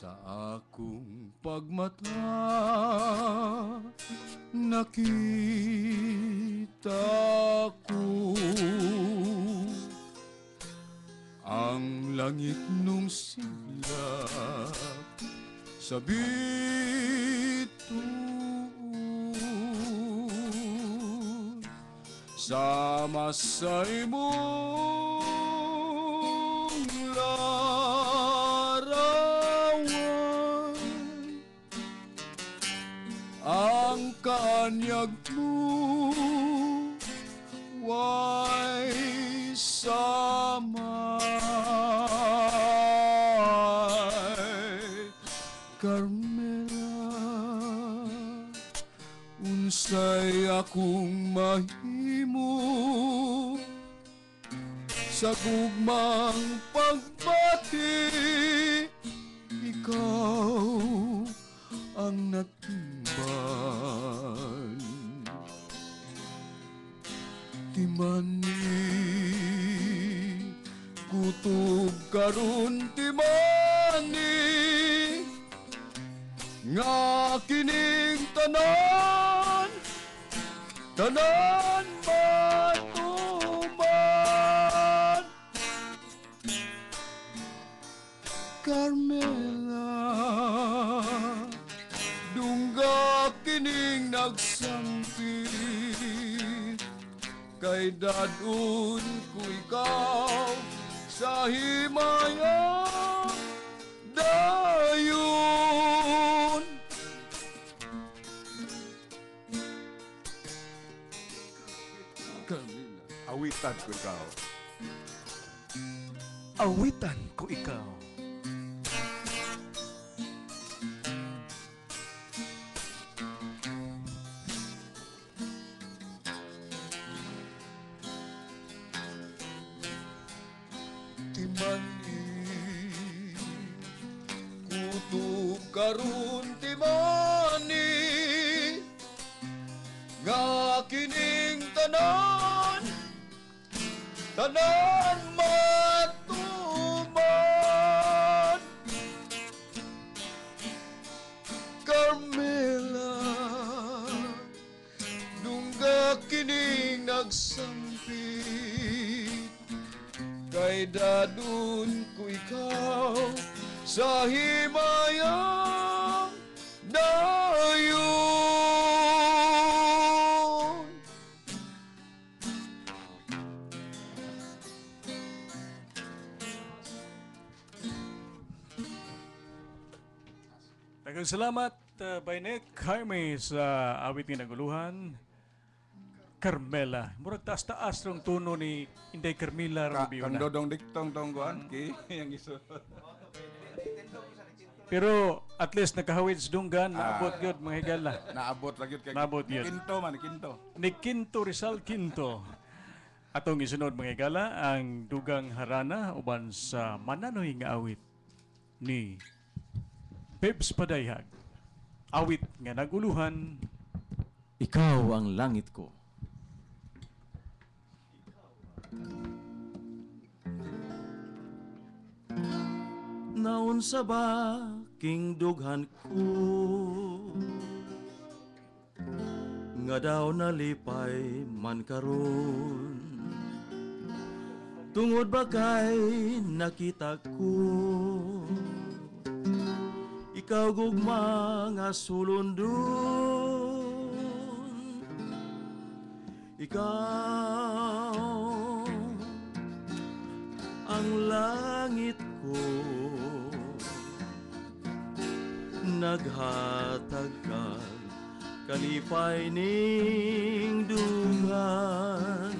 Sa akong pagmata nakita ko ang langit nung sigla sa bituon sama sa imong larawan ang kaanyag mo way samay Carmela unsay akong mahimo sa gugmang pagbati ikaw ang nagtimbang timani kutob karon timani nga kining tanan matuman Carmela dungga kining nagsangpit kay dadun ko ikaw sa himayang dayon Carmela, awitan ko ikaw. Awitan ko ikaw. Timani kutob karon timani nga kining tanan matuman Carmela dungga kining nagsampit kay dadun ko ikaw sa himayang dayon Daghang salamat, Bainek Jaime, sa awit nga naguluhan. Carmela. Murag taas-taas rong tuno ni Inday Carmela Rubio na. Kandodong diktong tongguan ki yang iso. Pero at least nakahawid sa dunggan, naabot gyud mga higala. Naabot lagi kay Naabot yun. Kinto. Ni Quinto Rizal Quinto. Atong isunod mga higala ang dugang harana uban sa mananoy nga awit ni Bebs Padayhag. Awit nga naguluhan. Ikaw ang langit ko. Naun sa baking dughan ko nga daw nalipay man karon tungod ba kay nakita ko ikaw gugma nga sulundon ikaw ang langit ko naghatag kag kalipay ning dungan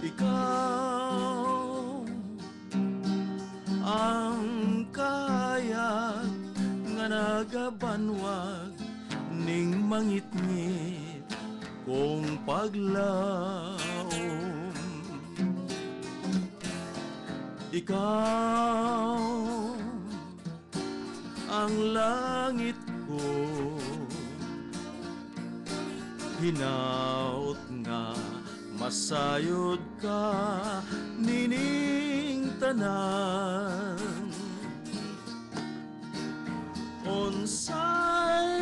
ikaw ang kayat nga nagabanwag ning mangitngit kong paglaom ikaw ang langit ko hinaut nga masayod ka nining tanan unsay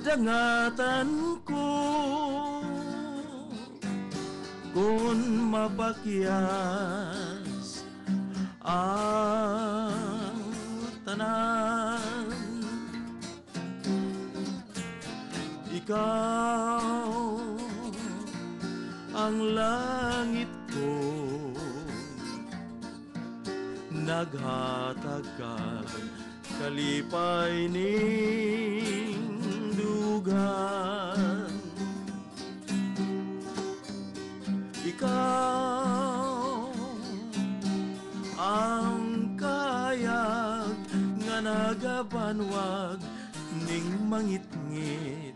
dangatan ko kung mapakyas ang tanan. Ikaw ang langit ko, naghatag ka kalipay ning dugan. Ikaw ang kayag nga nagabanwag ning mangitngit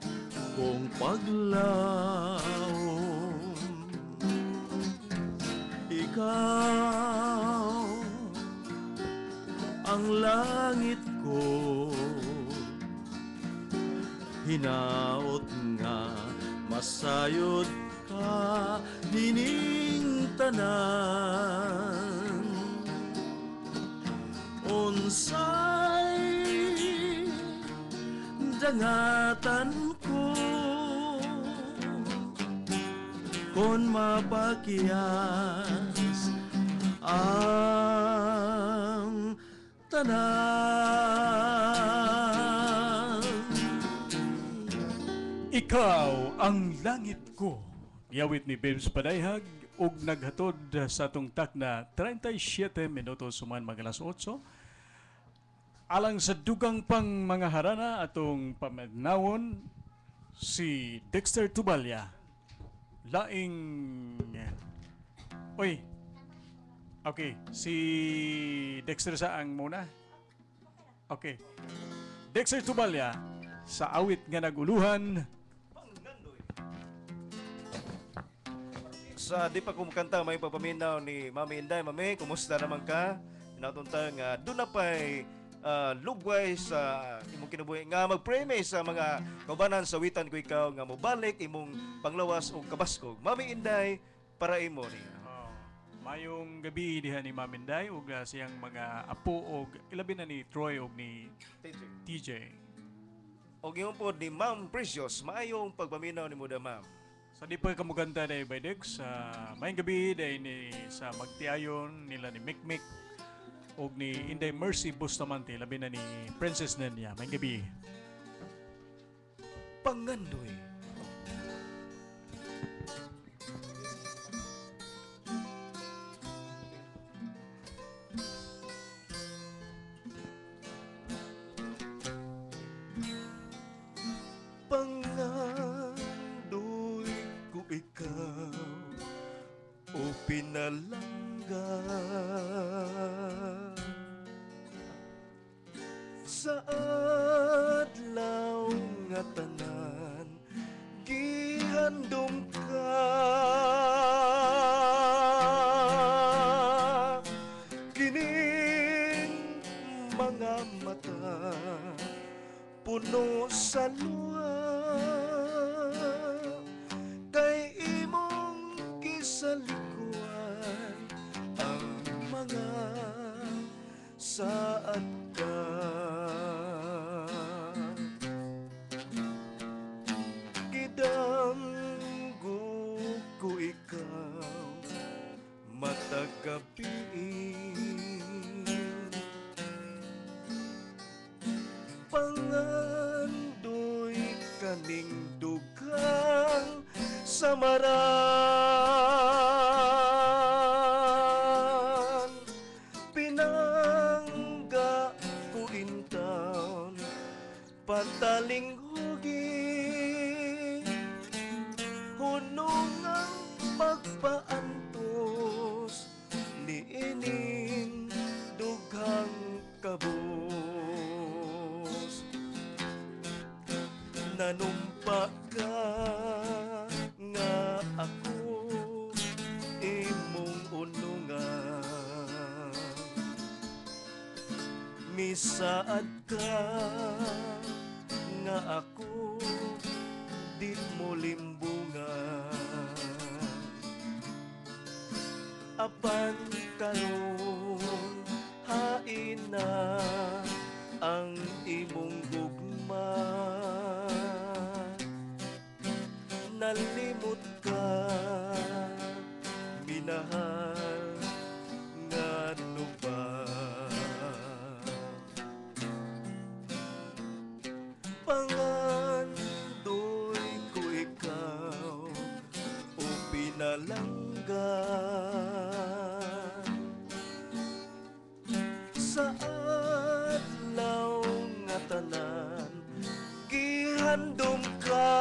kong paglaom. Ikaw ang langit ko, hinaot nga masayod ka dining tanan. Unsay dangatan ko kon mapakyas ang tanan. Ikaw ang langit ko. Yawit ni Bebs Padayhag ug naghatod sa atong takna 37 minutos suman magalas 8. Alang sa dugang pang mga harana atong pamagnawon si Dexter Tubalya. Laing Oy. Okay, si Dexter saang muna. Okay. Dexter Tubalya sa awit nga naguluhan. Sa di pa kumakanta may papaminaw ni Mami Inday. Mami, kumusta naman ka? Inatunta nga doon na pa'y lugway sa imong kinabuhi nga mag-pray sa mga kaubanan sa witan ko ikaw nga mobalik imong panglawas o kabaskog. Mami Inday, para imo niya. Mayong gabi diha ni Ma'am Inday ug siyang mga apo ug ilabi na ni Troy ug ni TJ. O ngayon po ni Ma'am Precious, maayong pagpaminaw ni Muda Ma'am. Sa di pa kamuganta day by Dex, mayong gabi day ni sa magtiayon nila ni Mikmik ug ni Inday Mercy Bustamante labi na ni Princess Nenya. Mayong gabi. Pangandoy. Pangandoy ko ikaw o pinalangga sa adlaw nga tanan gihandom ka kining mga mata puno sa luha kay imong kisalikuan ang mga saad ka. Gidamgo ko ikaw matagabi pangandoy kaning dugang samaran pinangga ko in town pataling hugi hunong ang magpaantos ni ining dughang kabus nanumpa ka nga ako imong unungan misaad ka nga ako di mo limbungan apa Nindot ka minahal ngano ba pangandoy ko ikaw o pinalangga sa adlaw nga tanan gihandom ka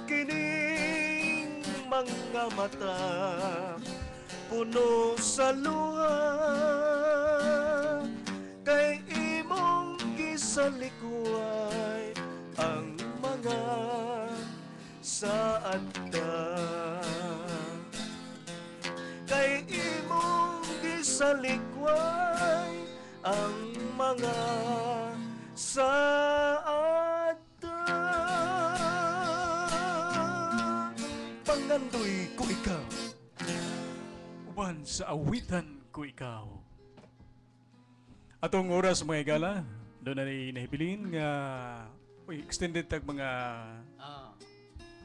kining mga mata puno sa luha kay imong gisalikuay ang mga saada kay imong gisalikway ang mga saada pangandoy ko ikaw Uban sa awitan ko ikaw. Atong oras mga igala, doon na nahibilin nga extended tag mga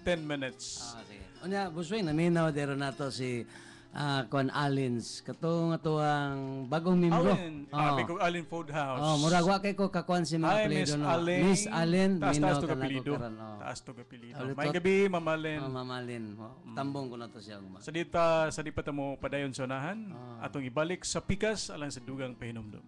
10 minutes. Sige. Unya, buswing, naminaw dero nato si Kon Alins. Katong ang bagong membro. Allen, Biko Allen Food House. Murag wa kay ko kakuan si mga Hi, apelyido, Miss no? Allen. Miss Allen, Taas minaw to ka kapilido. karon. Taas to kapilido. Ulit May po. gabi, Ma'am Allen. Mamalin. Tambong ko na to siya. Sa di pa mo padayon sa unahan, atong ibalik sa pikas alang sa dugang pahinomdom.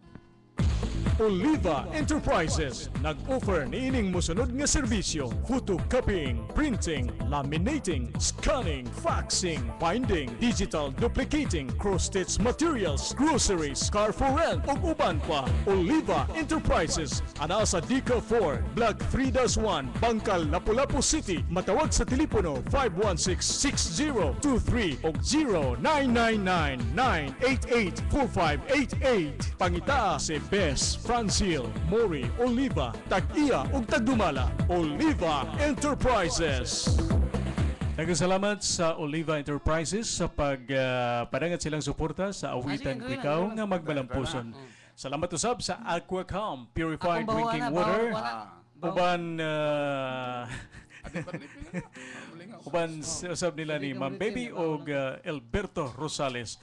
Oliva Enterprises nag-offer ni ining mosunod nga serbisyo: photocopying, printing, laminating, scanning, faxing, binding, digital duplicating, cross-stitch materials, groceries, car for rent ug uban pa. Oliva Enterprises ana sa Deca 4, Block 3-1, Bangkal, Lapu-Lapu City. Matawag sa telepono 516-6023 ug 0999-988-4588. Pangita si Best Francil Mori Oliva, Tag-iya ug Tagdumala. Oliva Enterprises. Nagkasalamat sa Oliva Enterprises sa pagpadangat silang suporta sa awitan ko ikaw nga magbalampuson. Salamat usab sa Aquacom Purified Akong bawa Drinking na, Water. bawa na. Uban Adi ba ni pila? Malingaw. uban usab nila ni Ma'am Baby og Alberto Rosales.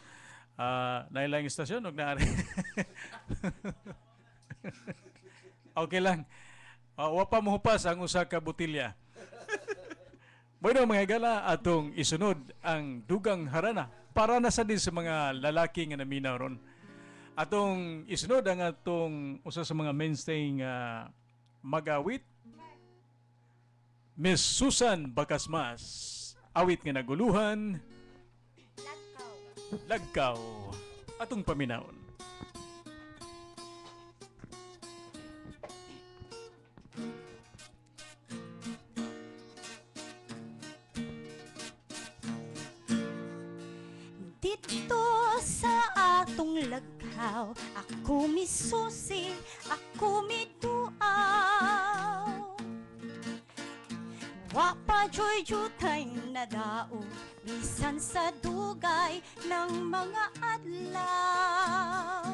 Nailang istasyon og naari. Okay lang. Wa pa mohupas ang usa ka botilya. Bueno mga higala, atong isunod ang dugang harana para na sa din sa mga lalaki nga naminaw ron. Atong isunod ang atong usa sa mga mainstay nga mag-awit, Miss Susan Bacasmas. Awit nga naguluhan, Lagkaw. Atong paminawon. Dito sa atong lagkaw, ako misusi, ako miduaw. Wa pa joy-jutay na dao, bisan sa dugay ng mga adlaw.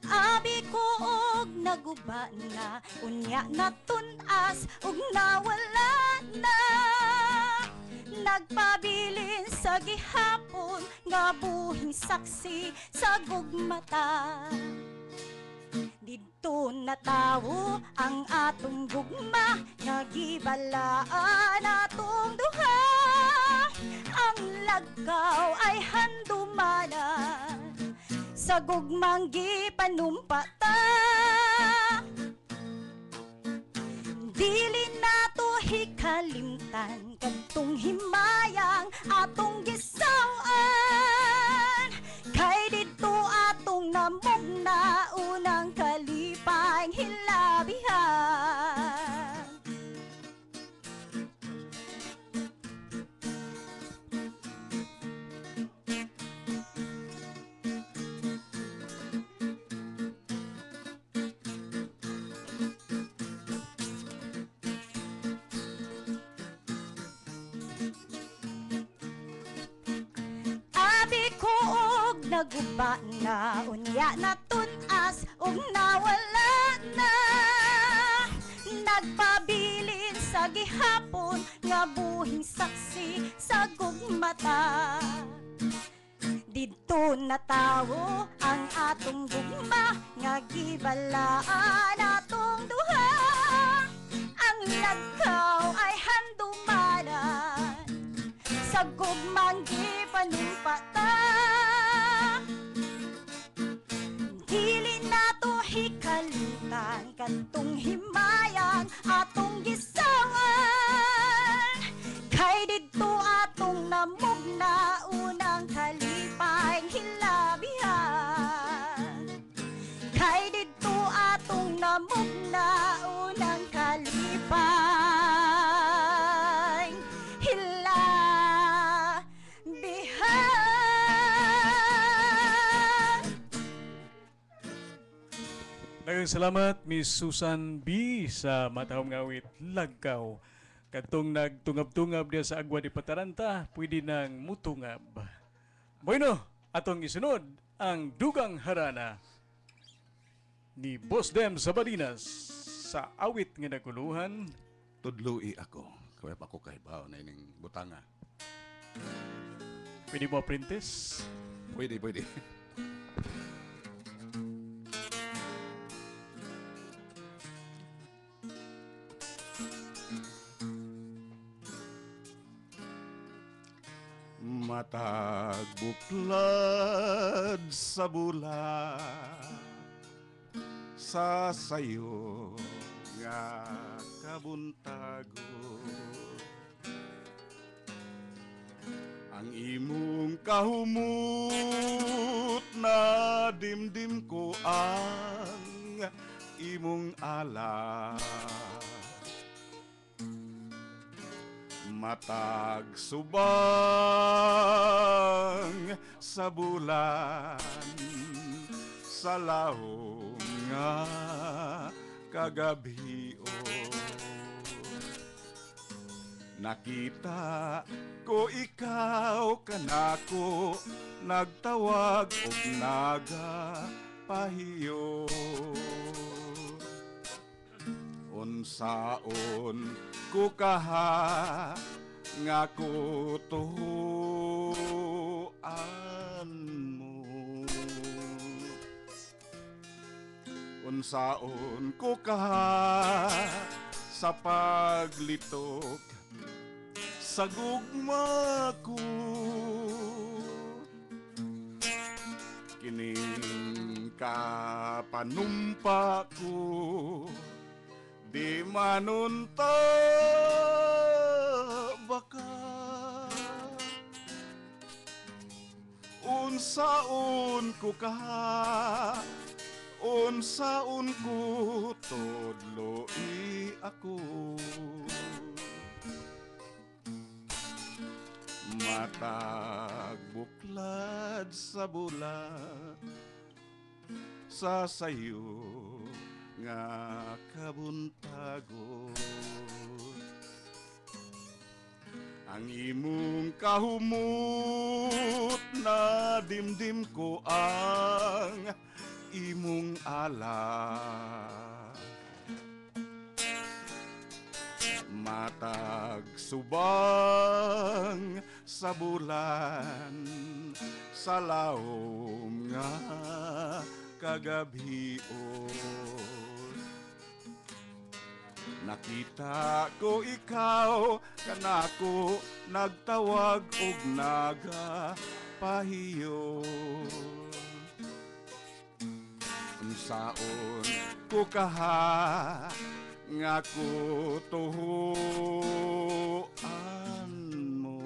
Abi ko og naguba na, unya na tunas og nawala na. Nagpabilin sa gihapon nga buhing saksi sa gugmata. Dito natawo ang atong gugma nga gibalaan atong duha. Ang lagkaw ay handumanan sa gugmang gipanumpata. Dili nato hikalimtan kadtong himayang atong gisawan. Kay dito atong namugna unang kalipay hilabihan. Naguba na, unya na tunas ug nawala na. nagpabilin sa gihapon nga buhing saksi sa gugmata. Didto natawo ang atong gugma nga gibalaan atong duha. Ang lagkaw ay handumanan sa gugmang gipanumpata. Dili nato hikalutan kadtong himayang atong gisangan. Kay didto atong namugna unang kalipay hilabihan. Kay didto atong namugna unang kalipay hilabihan. Daghang salamat Miss Susan B sa matahong ngawit Lagkaw. Katong nagtungab-tungab diya sa Agwa de Pataranta, pwede nang mutungab. Bueno, atong isunod ang Dugang Harana ni Boss Dem Sabalinas sa awit nga naguluhan. Tudloi ako. Kaya pa ako kay bao na ining butanga. Pwede mo apprentice? Pwede, pwede. Matag buklad sa bula sa sayo nga kabuntago ang imong kahumot na dimdim ko ang imong ala matag subang sa bulan sa lahong nga kagabi nakita ko ikaw kanako nagtawag og nagapahiyo unsaon ko kaha nga kutuan mo unsaon ko kaha sa paglitok sa gugma ko kining kapanumpa ko di manunta baka unsaon ko kaha unsaon ko tudloi ako matag buklad sa bula sa sayo nga kabuntago ang imong kahumot na dimdim ko ang imong ala matag subang sa bulan sa lahom nga kagabion nakita ko ikaw kanako nagtawag og nagapahiyo unsaon ko kaha nga kutuhuan mo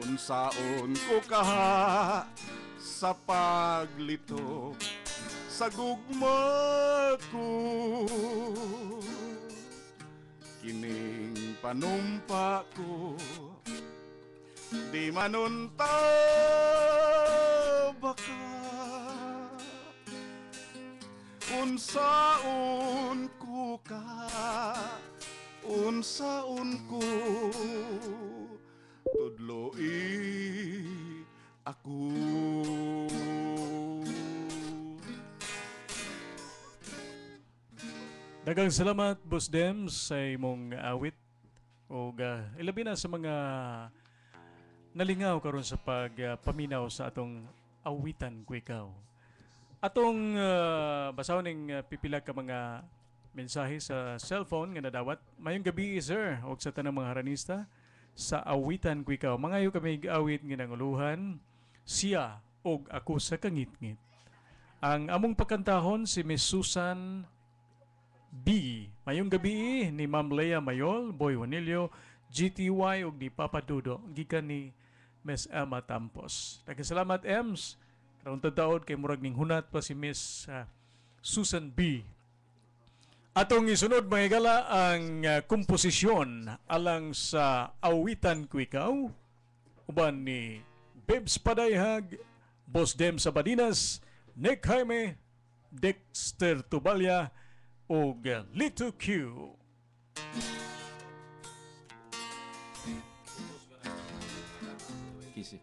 unsaon ko kaha sa paglito sa gugma ko kining panumpa ko di manunta baka unsaon ko ka unsaon ko tudloi ako Dagang salamat, Boss Dems, sa imong awit. O ilabi na sa mga nalingaw karon sa pagpaminaw sa atong awitan ko ikaw. Atong basahon ning pipila ka mga mensahe sa cellphone nga nadawat. Mayong gabi, sir, o sa tanang mga haranista sa awitan ko ikaw. Mangayo kami awit nga nanguluhan, siya og ako sa kangit-ngit. Ang among pagkantahon si Miss Susan B. Mayong gabi ni Ma'am Lea Mayol, Boy Juanilio, GTY ug ni Papa Dudo gikan ni Miss Emma Tampos. Nagkasalamat Ems. Karong taud kay murag ning hunat pa si Miss Susan B. Atong isunod mga higala ang komposisyon alang sa awitan ko ikaw uban ni Bebs Padayhag, Boss Dem Sabadinas, Nick Jaime, Dexter Tubalya o Lito Q. Kisi.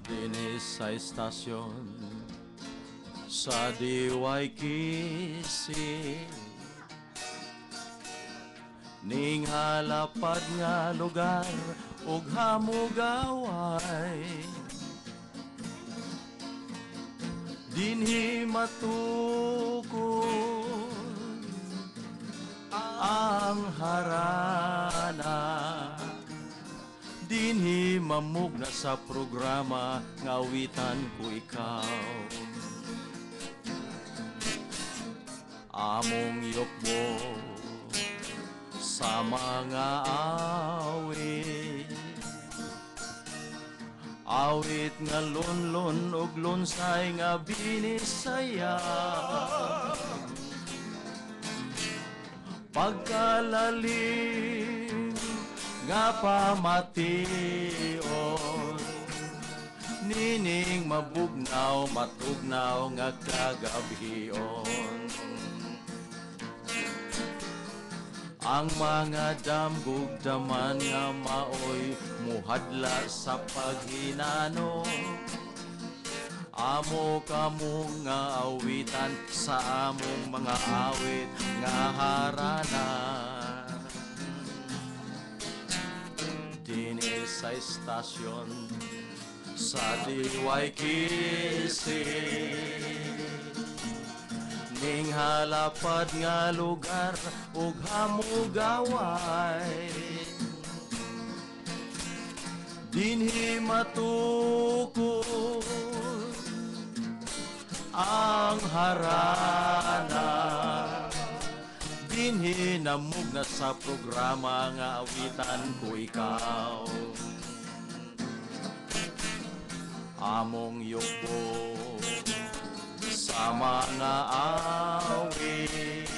Dinis sa estasyon sa DYKC ning halapad nga lugar ug hamugaway dinhi matukod ang harana dinhi mamugna sa programa nga awitan ko ikaw among yukbo sa mga awit awit nga lunlun ug lunsay nga binisaya pagkalalim nga pamation nining mabugnaw matugnaw nga kagabhion ang mga damgugdaman nga maoy muhadla sa paghinano amo kamo nga awitan sa among mga awit nga harana dinhi sa estasyon sa DYKC ning halapad nga lugar ug hamugaway dinhi matukod ang harana dinhi namugna sa programa nga awitan ko ikaw among yukbo sa mga awit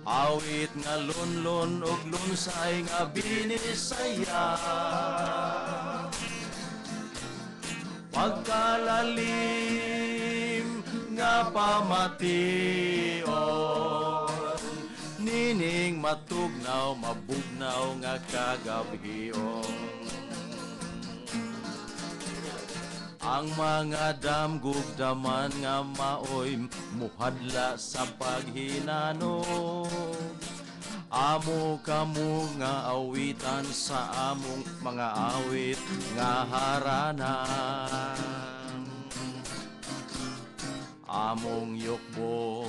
awit nga lunlun ug lunsay nga binisaya pagkalalim nga pamation nining matugnaw mabugnaw nga kagabhion ang mga damgugdaman nga maoy muhadla sa paghinano amo kamo nga awitan sa among mga awit nga harana among yukbo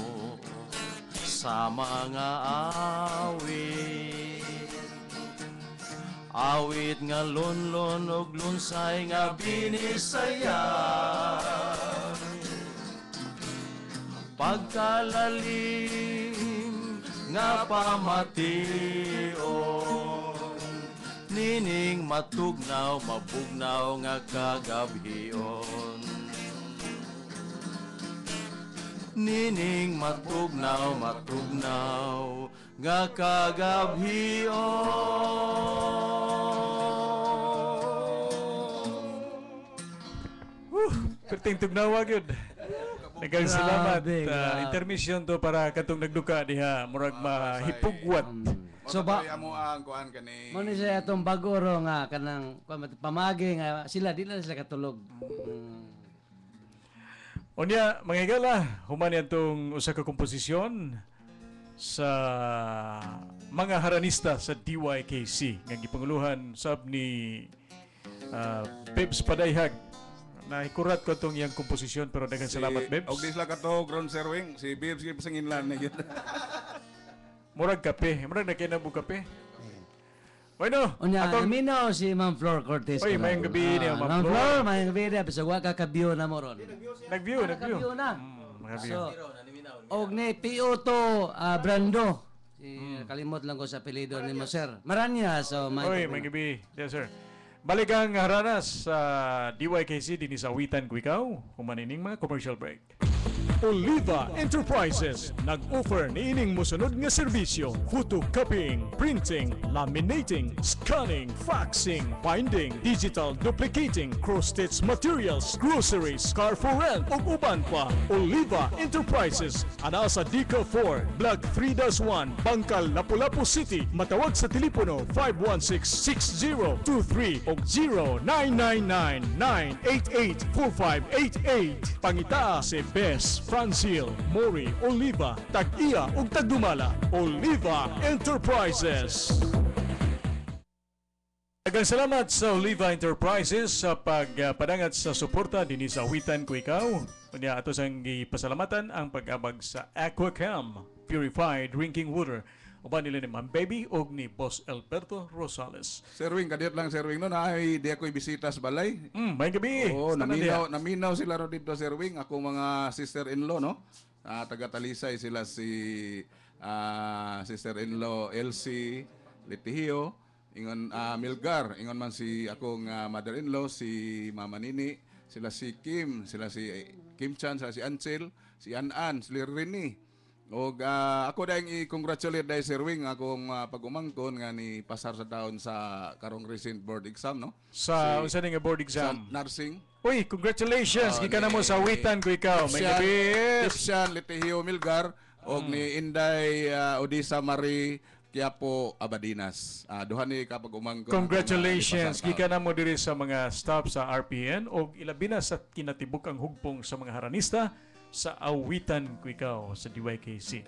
sa mga awit awit nga lunlun ug lunsay nga binisaya pagkalalim nga pamation nining matugnaw mabugnaw nga kagabhion nining matugnaw nga kagabhion Perting tugnawa gyud. Daghang salamat. Grabe, grabe. Intermission to para katong nagduka diha murag mahipugwat So ba mo ang kuan kani. mo ni siya atong bagoro nga kanang pamagi nga sila di na sila katulog. Unya, mga higala, human itong usa ka komposisyon sa mga haranista sa DYKC nga gipanguluhan sab ni Bebs Padayhag. Naikurat ko itong iyang komposisyon pero daghang salamat, Bebs. Og disla ka to ground serving si Bibs kay pasanginlan na gyud. Murag kape, murag na kinabog kape. Bueno, Unya, atong naminaw si Ma'am Flor Cortez. Oy, mayang gabi niya, Ma'am Flor. Flor, mayang gabi niya. Bisa wa ka kabyo na mo ron. nag-view. Kabyo na. Nag-view. So, og ni P.O. Brando. Kalimot lang ko sa apelyido ni mo, sir. Maranya, so Oy, may gabi. Yes, sir. Balik ang haranas sa DYKC din sa Awitan ko ikaw. Kumanining mga commercial break. Oliva Enterprises nag-offer ni ining mosunod nga serbisyo: photocopying, printing, laminating, scanning, faxing, binding, digital duplicating, cross-stitch materials, groceries, car for rent ug uban pa. Oliva Enterprises ana sa Dica 4, Block 3-1, Bangkal, Lapu-Lapu City. Matawag sa telepono 516-6023 ug 0999-988-4588. Pangita si Best Francil, Mori, Oliva, Tag-iya ug Tagdumala. Oliva Enterprises. Daghang salamat sa Oliva Enterprises sa pagpadangat sa suporta dinhi sa Awitan ko ikaw. Unya ato sang gipasalamatan ang pag-abag sa Aquacam Purified Drinking Water. Uban nila ni Ma'am Baby og ni Boss Alberto Rosales. Serwing kadiyot lang serwing no ay di ako bisita sa balay. May gabi. Oo, Sa Nadia. naminaw sila ro dito serwing ako mga sister-in-law no. Taga Talisay sila si sister-in-law Elsie Litihio, ingon Milgar, ingon man si akong mother-in-law si Mama Nini, sila si Kim, sila si Kim Chan, sila si Ansel, si An-An, si Rini. Og ako dahil i-congratulate dahil Sir Wing akong pag-umangkon nga ni pasar sa taon sa karong recent board exam no. Sa unsa nga board Sa exam. nursing. Uy, congratulations. Gika na mo sa Awitan ko ikaw. May gabi. Christian Litihio Milgar og ni Inday Odisa Marie Quiapo Abadinas. Duha ni kapag umangkon. Congratulations. Gika na mo diri sa mga staff sa RPN og ilabi na sa kinatibuk ang hugpong sa mga haranista sa Awitan ko ikaw sa DYKC.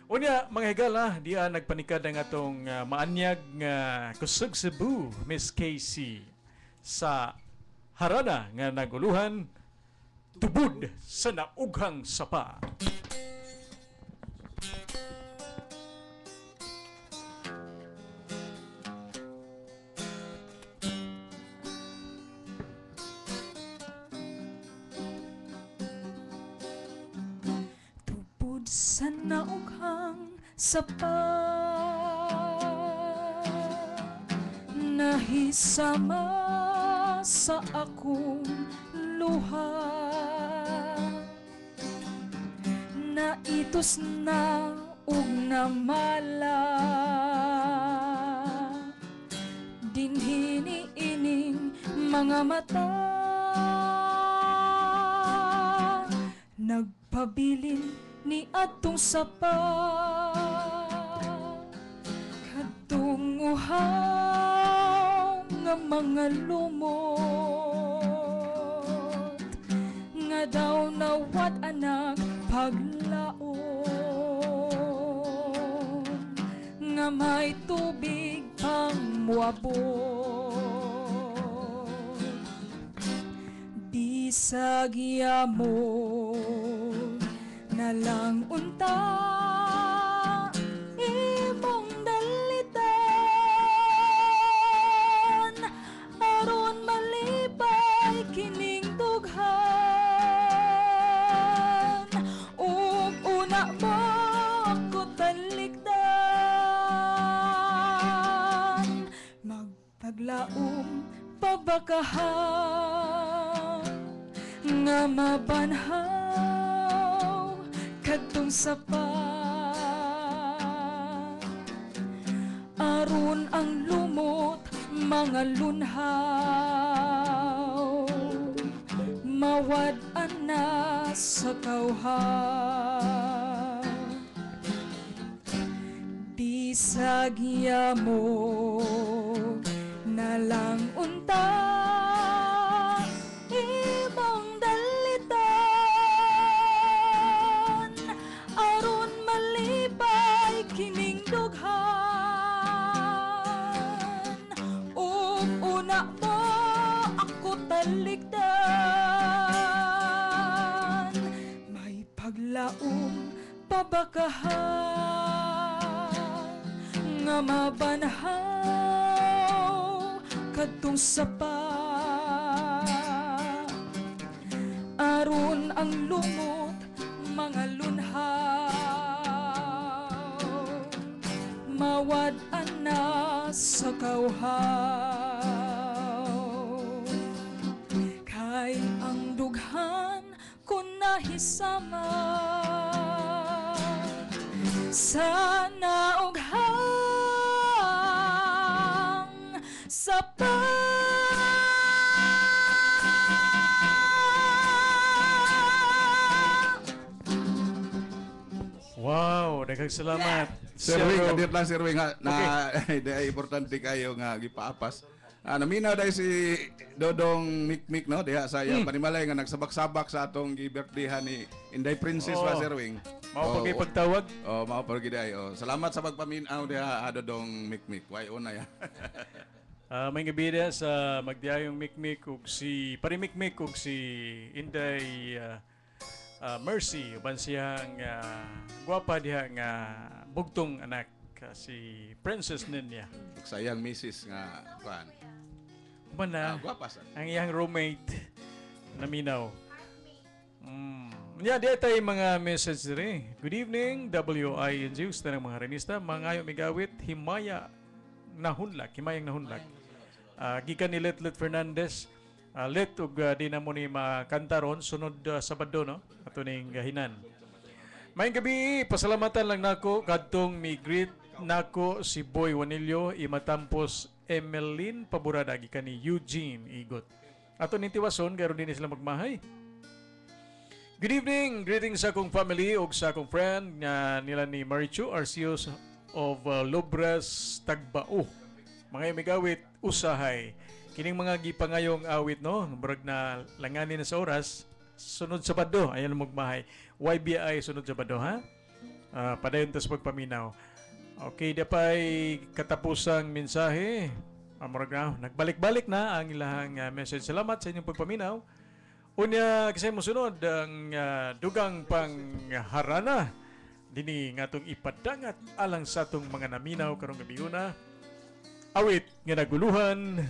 Unya, mga higala, diya nagpanikad ang atong maanyag nga kusog Cebu, Miss Casey, sa harana nga naguluhan tubod sa naughang sapa. Sa naughang sapa nahisama sa akong luha, naitos na ug namala dinhi niining mga mata, nagpabilin ni atong sapa kadtong uhaw nga mga lumot nga daw nawat anak paglaon nga may tubig pang muabot bisag yamon na lang unta imong dalitan aron malipay kining dughan ug una mo ko talikdan magpaglaom pabakahan nga mabanhaw kadtong sapa aron ang lumot mga lunhaw mawad ana sa kawhaw bisag mo na lang unta imong dalitan aron malipay kining dughan ug una mo ako talikdan may paglaom pabakahan nga mabanhaw kadtong sapa aron ang lumot mga lunhaw mawad-an na sa kawhaw kay ang dughan kun nahisama sana og hang sa Wow, daghang salamat. Sir Wing, adir lang Sir Wing ha, na okay. Importante kayo nga gipaapas. Naminaw dahil si Dodong Mikmik no diha sa iya panimalay nga nagsabak-sabak sa atong gi-birthdayhan ni Inday Princess wa Sir Wing. Mao pagay pagtawag. Mao pagay day. Salamat sa pagpaminaw diha Dodong Mikmik. Way una ya. May gabi na sa magdiyayong Mikmik ug si Parimikmik ug si Inday Mercy uban siyang gwapa diha nga bugtong anak si Princess Ninya. Sayang Mrs. nga kuan. Uban na gwapa sa. ang iyang roommate naminaw. Yeah, di tayo mga message rin. Good evening, WING, usta ng mga renista. Mga migawit, Himayang Nahunlak. Gikan ni Let Fernandez. Let ug di na mo ni makanta ron sunod Sabado no ato ning gahinan. Maayong gabi, pasalamatan lang nako kadtong mi-greet nako si Boy Wanilio imatampos Emeline Paburada gikan ni Eugene Igot. Ato ning tiwason karon din sila magmahay. Good evening, greetings sa akong family ug sa akong friend nga nila ni Marichu Arcios of Lobras Tagbao. Mga imigawit usahay. Kining mga gipangayong awit no, murag na langanin na sa oras, sunod Sabado ayan magmahay. YBI sunod Sabado ha. Padayon tas pagpaminaw. Okay, dapay katapusang mensahe. Murag na nagbalik-balik na ang ilahang message. Salamat sa inyong pagpaminaw. Unya kasi mosunod ang dugang pangharana dini ngatong ipadangat alang sa atong mga naminaw karong gabi una. Awit nga naguluhan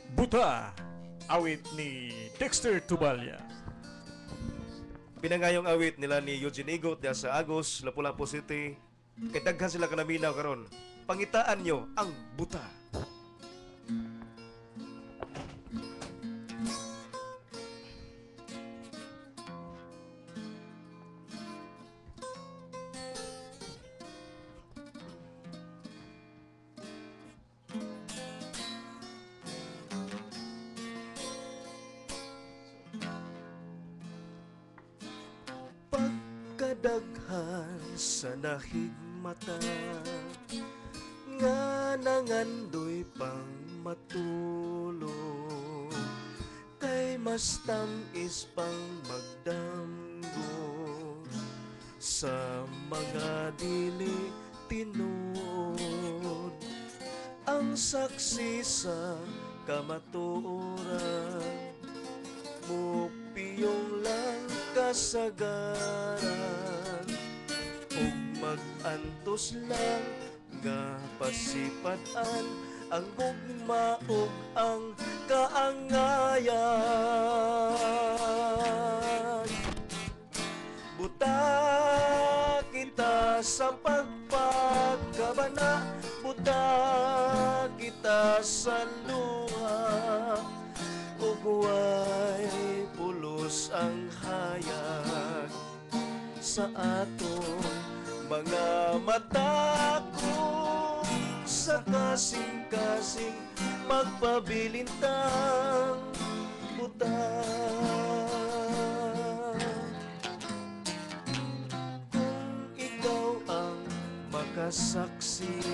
Buta, awit ni Dexter Tubalya. Pinangayong awit nila ni Eugene Igot diya sa Agos, Lapu-Lapu City. Kay daghan sila kanaminaw karon. Pangitaan nyo ang buta. Kadaghan sa nahigmata nga nangandoy pang matulog kay mas tamis pang magdamgo sa mga dili tinud ang saksi sa kamatuoran mupiyong lang kasagaran ug mag-antos lang nga pasipan-an ang gugma ug ang kaangayan buta kita sa pagpagkabana buta kita sa luha ug way pulos ang hayag sa aton mga mata kung sa kasing-kasing magpabilintang buta kung ikaw ang saksi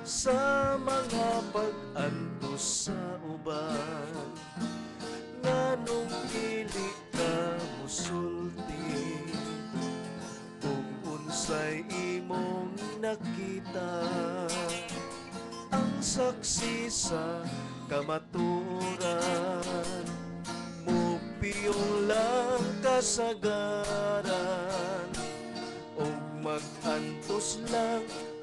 sa mga pag-antos sa uban, nganong dili ka musulti kung unsay imong nakita. Ang saksi sa kamaturan, mupiyong lang kasagaran, o mag-antos lang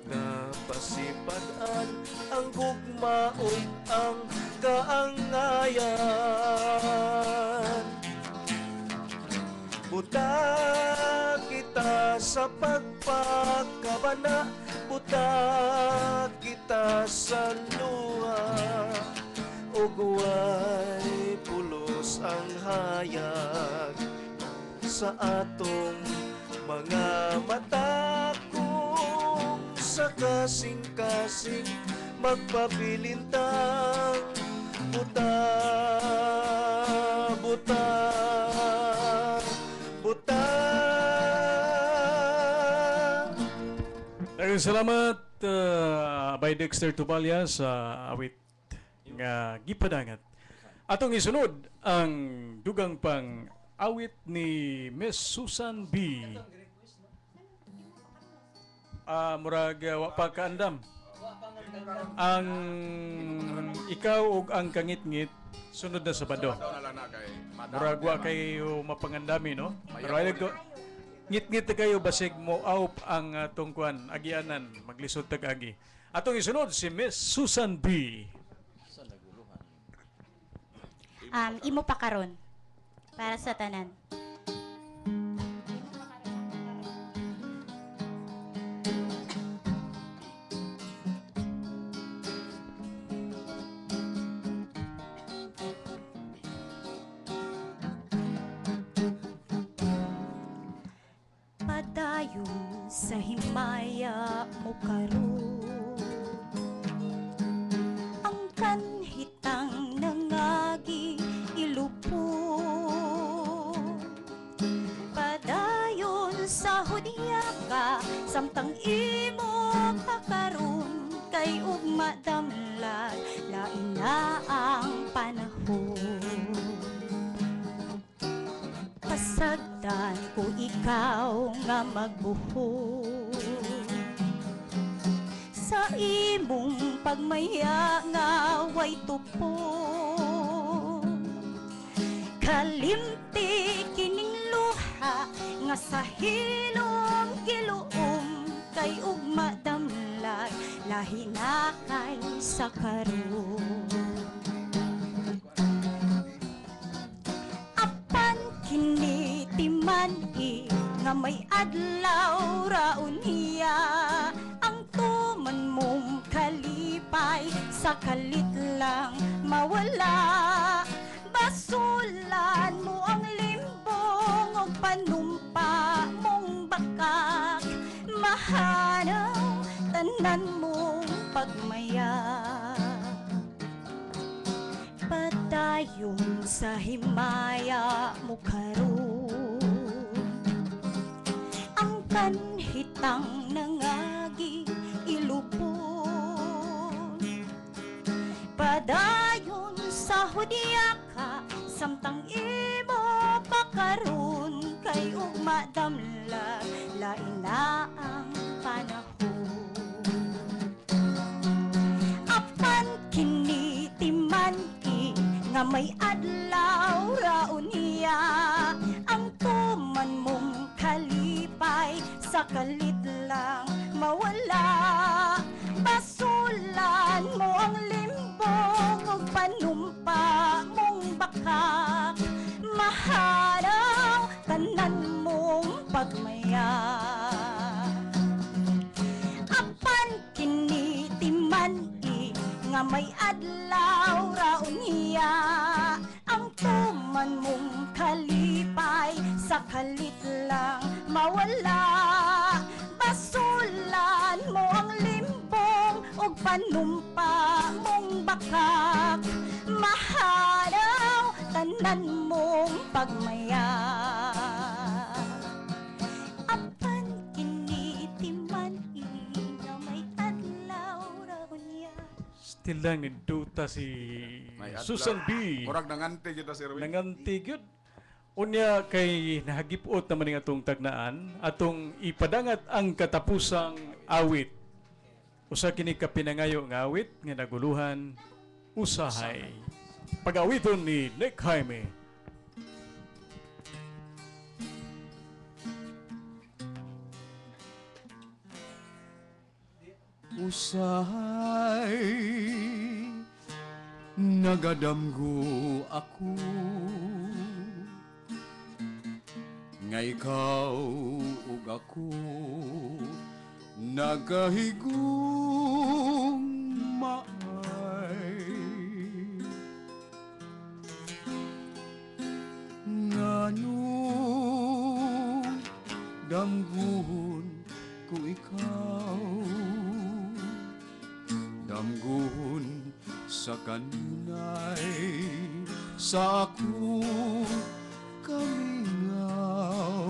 nga pasipad-an ang gugma o ang kaangayan. Buta kita sa pagpakabana, buta kita sa luha, ug way pulos ang hayag sa atong mga mata. Kung sa kasing-kasing magpabilintang, buta, buta, buta. Daghang salamat by Dexter Tubalya sa awit nga gipadangat. Atong isunod ang dugang pang awit ni Miss Susan B. Murag wa pa kaandam. Ang ikaw ug ang kangit-ngit sunod na Sabado. Murag wa kayo mapangandami, no? Pero ay ngit-ngit na kayo basig mo aup ang tungkuan agianan maglisod tag agi. Atong isunod si Miss Susan B. Imo pa karon para sa tanan. Padayon sa himaya mo karon, ang kanhitang nangagi ilupon. Padayon sa hudya ka, samtang imo pakaron, kay ugma damlag, lain na ang panahon. Pasagdan ko ikaw nga magbuhon sa imong pagmaya nga way tupon. Kalimti kining luha nga sa hilom giluom, kay ugma damlag, lahi na kay sa karon. Kinitiman nga may adlaw raon niya, ang tuman mong kalipay sa kalit lang mawala. Basulan mo ang limbong o panumpa mong bakak, mahanaw tanan mong pagmaya. Padayon sa himaya mo karon, ang kanhitang nangagi ilupon. Padayon sa hudya ka, samtang imo pakaron, kay ugma damlag, lain na ang panahon. Apan kinitiman nga may adlaw raon niya, ang tuman mong kalipay sa kalit lang mawala. Basulan mo ang limbong o panumpa mong bakak, mahanaw tanan mong pagmaya. Apan kinitiman nga may adlaw raon niya, ang tuman mong kalipay sa kalit lang mawala. Basulan mo ang limbong o panumpa mong bakak, mahanaw tanan mong pagmaya. Apan kinitiman Still lang ni Duta si May adlaw. Susan B. Murag nanganti kita si Erwin. Nangantig yun. Unya kay nahagipot naman ng atong tagnaan, atong ipadangat ang katapusang awit. Usa kini kapinangayo nga awit nga naguluhan usahay. Pag-awiton ni Nick Jaime. Usahay nagadamgo ako nga ikaw ug ako nagahigong maay ngano damguhon ko ikaw damguhon sa kanunay sa ako kamingaw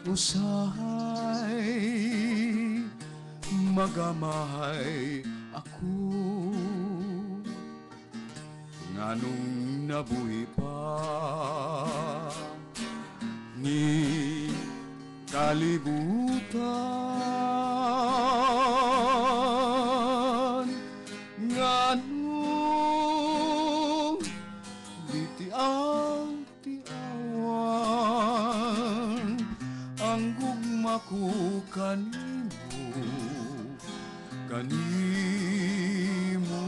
usahay magamahay ako nganong nabuhi pa ni kalibutan nganong bitiaw-tiawan ang gugma ko kanimo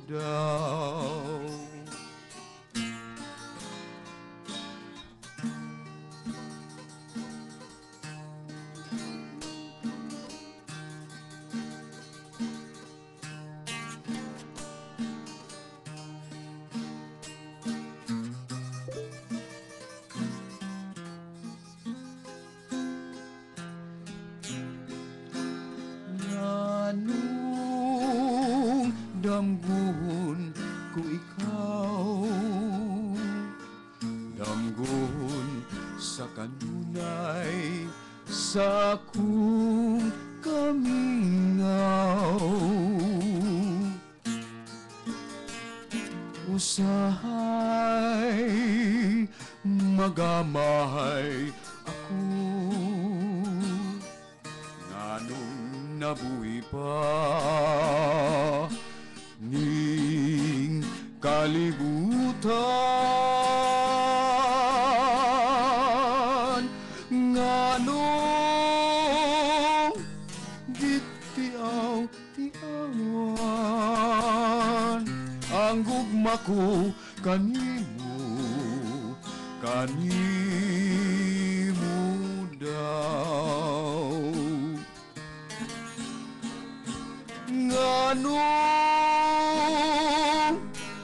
daw. Anong damguhon ko ikaw damguhon sa kanunay sa akong kamingaw usahay magamahay ako nganong nabuhi pa ning kalibutan nganong gitiaw-tiawan ang gugma ko kanimo daw nganong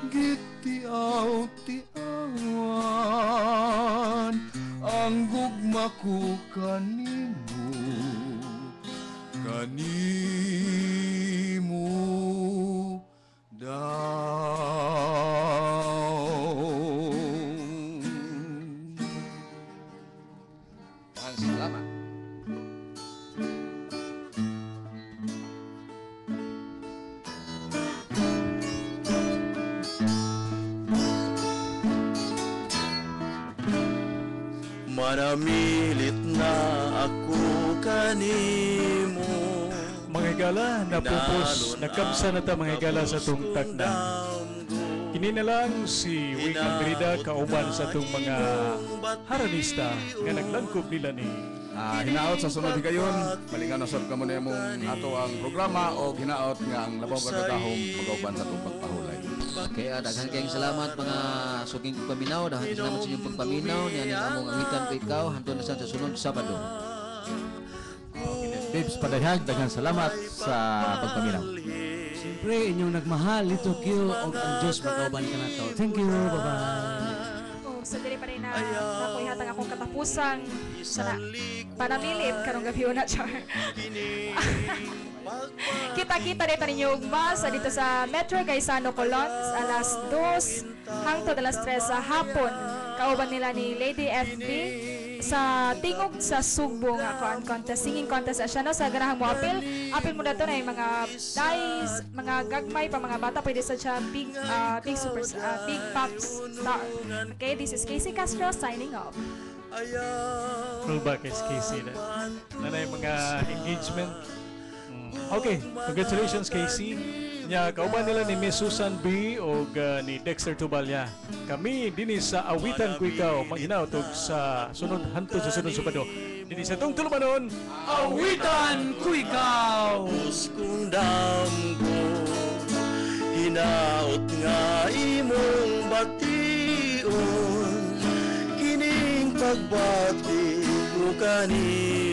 gitiaw-tiawan ang gugma ko kanimo daw. Salamat. Manamilit na ako kanimo Mga higala, napupos, nagkamsa na ta mga higala sa itong tagna. Kini na lang si Wing Almerida kauban sa itong mga haranista nga naglangkob nila ni Hinaot sa sunod higayon, malingan na sab kamo mong ato ang programa o hinaot nga ang labaw kadagahom magauban sa itong pagpahulay. Kaya daghan kayong salamat mga suging paminaw, daghan kayong salamat sa inyong pagpaminaw, niyan ang among angitan ko ikaw, hantun na sa sunod Sabado. Bibs Padayhag, daghang salamat sa pagpaminaw. Siyempre, inyong nagmahal, ito Q, o ang Diyos magkauban ka na to. Thank you, bye-bye. So dili pa rin na nakoy hatag akong katapusang sa panamilit karong gabi na char. Kita-kita rin ninyo ugma sa dito sa Metro Gaisano Colons alas 2 hangtod alas 3 sa hapon. Kauban nila ni Lady FB, sa tingog sa Sugbo nga kuan contest, singing contest siya no sa ganahang mo apil mo dato na yung mga guys, mga gagmay pa mga bata pwede sa siya big big pop star. Okay, this is Casey Castro signing off. Rollback is Casey na yung mga engagement. Okay, congratulations Casey. Nya kauban nila ni Miss Susan B o ni Dexter Tubalya. Kami dinhi sa Awitan Ko Ikaw manghinautog sa sunod hantod sa sunod Sabado. Dinhi sa tungtol manon, Awitan Ko Ikaw. Kung damgo hinaot nga imong bation kining pagbati mo kanila